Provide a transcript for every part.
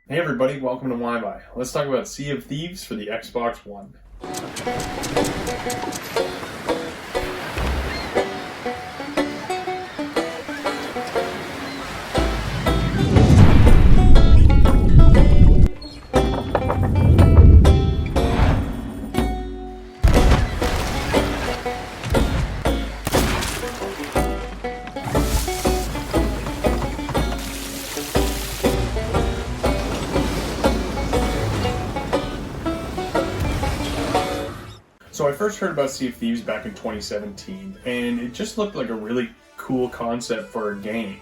Hey everybody, welcome to WhyBuy. Let's talk about Sea of Thieves for the Xbox One. So I first heard about Sea of Thieves back in 2017, and it just looked like a really cool concept for a game.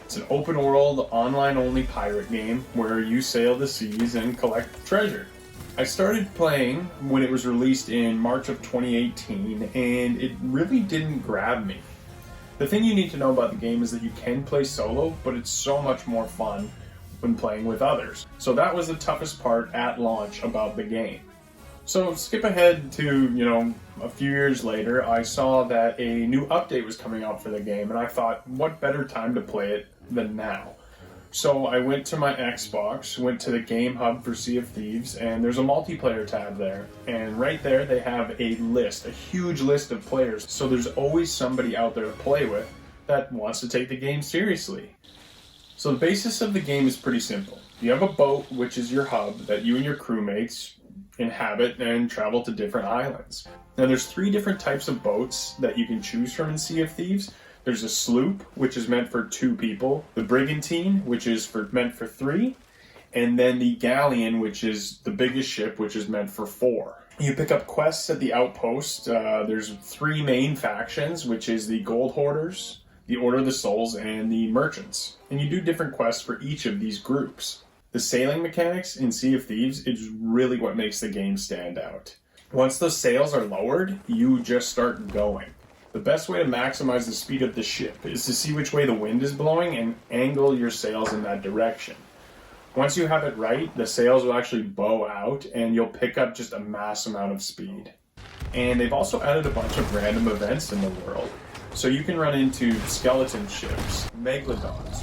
It's an open world, online only pirate game where you sail the seas and collect treasure. I started playing when it was released in March of 2018, and it really didn't grab me. The thing you need to know about the game is that you can play solo, but it's so much more fun when playing with others. So that was the toughest part at launch about the game. So skip ahead to, a few years later, I saw that a new update was coming out for the game, and I thought, what better time to play it than now? So I went to my Xbox, went to the game hub for Sea of Thieves, and there's a multiplayer tab there. And right there they have a list, a huge list of players. So there's always somebody out there to play with that wants to take the game seriously. So the basis of the game is pretty simple. You have a boat, which is your hub, that you and your crewmates inhabit and travel to different islands. Now there's 3 different types of boats that you can choose from in Sea of Thieves. There's a sloop, which is meant for 2 people, the brigantine, which is meant for 3, and then the galleon, which is the biggest ship, which is meant for 4. You pick up quests at the outpost. There's 3 main factions, which is the gold hoarders, the Order of the Souls, and the merchants. And you do different quests for each of these groups. The sailing mechanics in Sea of Thieves is really what makes the game stand out. Once those sails are lowered, you just start going. The best way to maximize the speed of the ship is to see which way the wind is blowing and angle your sails in that direction. Once you have it right, the sails will actually bow out and you'll pick up just a mass amount of speed. And they've also added a bunch of random events in the world. So you can run into skeleton ships, megalodons,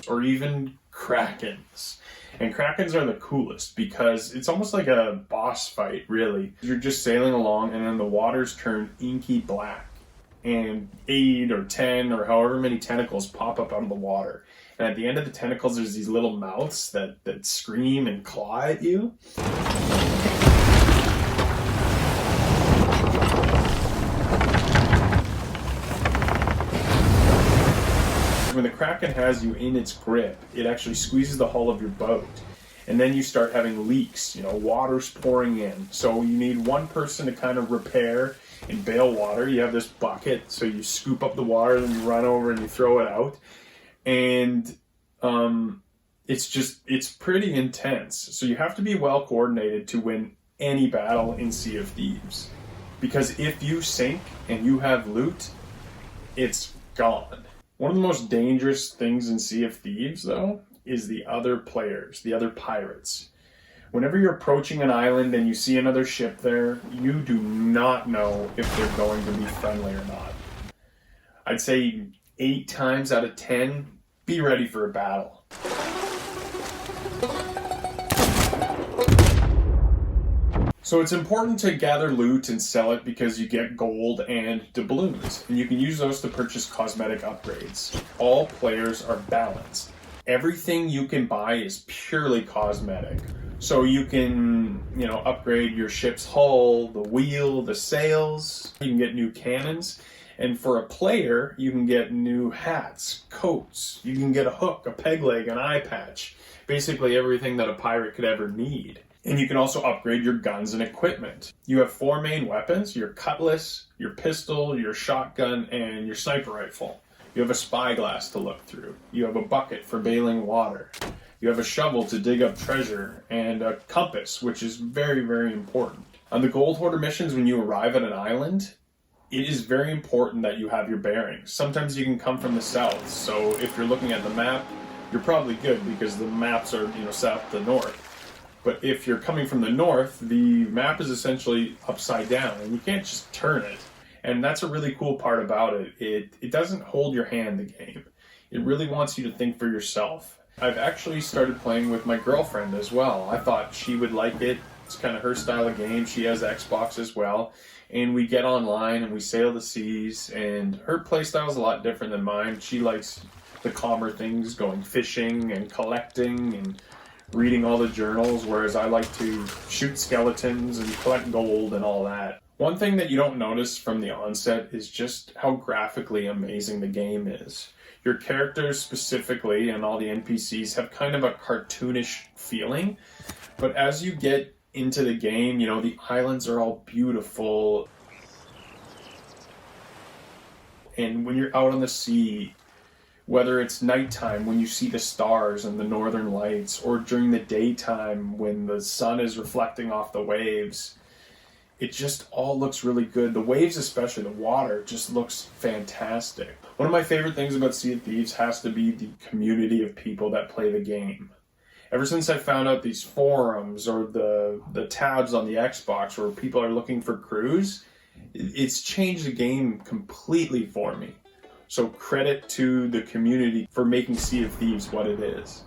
or even krakens. And krakens are the coolest because it's almost like a boss fight, really. You're just sailing along and then the waters turn inky black and 8 or 10 or however many tentacles pop up out of the water. And at the end of the tentacles, there's these little mouths that scream and claw at you. When the Kraken has you in its grip, it actually squeezes the hull of your boat. And then you start having leaks, water's pouring in. So you need one person to kind of repair and bail water. You have this bucket, so you scoop up the water, then you run over and you throw it out. And it's pretty intense. So you have to be well coordinated to win any battle in Sea of Thieves. Because if you sink and you have loot, it's gone. One of the most dangerous things in Sea of Thieves, though, is the other players, the other pirates. Whenever you're approaching an island and you see another ship there, you do not know if they're going to be friendly or not. I'd say 8 times out of 10, be ready for a battle. So it's important to gather loot and sell it because you get gold and doubloons, and you can use those to purchase cosmetic upgrades. All players are balanced. Everything you can buy is purely cosmetic. So you can, upgrade your ship's hull, the wheel, the sails. You can get new cannons. And for a player, you can get new hats, coats. You can get a hook, a peg leg, an eye patch. Basically everything that a pirate could ever need. And you can also upgrade your guns and equipment. You have 4 main weapons: your cutlass, your pistol, your shotgun, and your sniper rifle. You have a spyglass to look through. You have a bucket for bailing water. You have a shovel to dig up treasure, and a compass, which is very, very important. On the gold hoarder missions, when you arrive at an island, it is very important that you have your bearings. Sometimes you can come from the south, so if you're looking at the map, you're probably good because the maps are, south to north. But if you're coming from the north, the map is essentially upside down, and you can't just turn it. And that's a really cool part about it. It doesn't hold your hand, the game. It really wants you to think for yourself. I've actually started playing with my girlfriend as well. I thought she would like it. It's kind of her style of game. She has Xbox as well. And we get online and we sail the seas, and her playstyle is a lot different than mine. She likes the calmer things, going fishing and collecting and reading all the journals, whereas I like to shoot skeletons and collect gold and all that. One thing that you don't notice from the onset is just how graphically amazing the game is. Your characters specifically and all the NPCs have kind of a cartoonish feeling, but as you get into the game, you know, the islands are all beautiful. And when you're out on the sea, whether it's nighttime when you see the stars and the northern lights, or during the daytime when the sun is reflecting off the waves, it just all looks really good. The waves, especially the water, just looks fantastic. One of my favorite things about Sea of Thieves has to be the community of people that play the game. Ever since I found out these forums or the tabs on the Xbox where people are looking for crews, it's changed the game completely for me. So credit to the community for making Sea of Thieves what it is.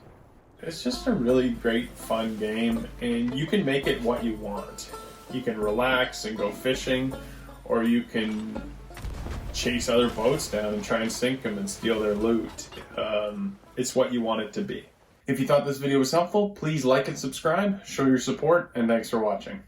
It's just a really great, fun game, and you can make it what you want. You can relax and go fishing, or you can chase other boats down and try and sink them and steal their loot. It's what you want it to be. If you thought this video was helpful, please like and subscribe, show your support, and thanks for watching.